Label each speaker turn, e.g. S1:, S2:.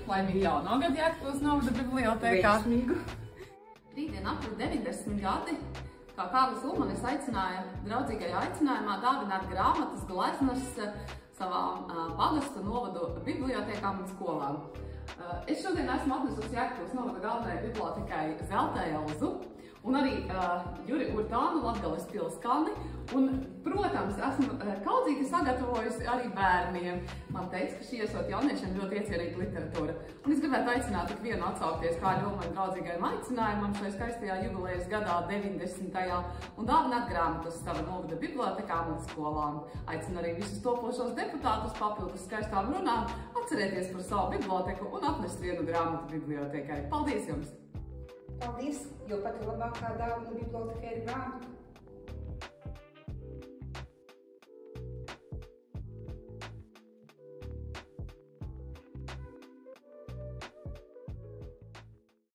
S1: Laimīgu jauno gadu Jēkabpils novada bibliotēkā.
S2: Veiksmīgu.
S1: Rītdien aprit 90 gadi, kā Kārlis Ulmanis aicināja draudzīgajā aicinājumā dāvināt grāmatas gleznas savām pagastu novadu bibliotēkām un skolām. Es šodien esmu atnesusi Jēkabpils novada galvenajai bibliotekai Zeltai Elzu un arī Juri Urtānu Latgales pilskani. Un, protams, esmu kaudzīti sagatavojusi arī bērniem. Man teica, ka šī esot jauniešiem ļoti iecienīga literatūra. Un es gribētu aicināt tik vienu atsaukties Kārļa Ulmaņa draudzīgajam aicinājumam šai skaistajā jubilejas gadā 90. un dāvināt grāmatas sava novada bibliotekām un skolām. Aicinu arī visus topošos deputātus papildus skaistām runām atcerēties par savu biblioteku un atnest vienu grāmatu bibliotekai. Paldies jums!
S2: Paldies, jo pati labākā dāvana bibliotekai ir grāmata.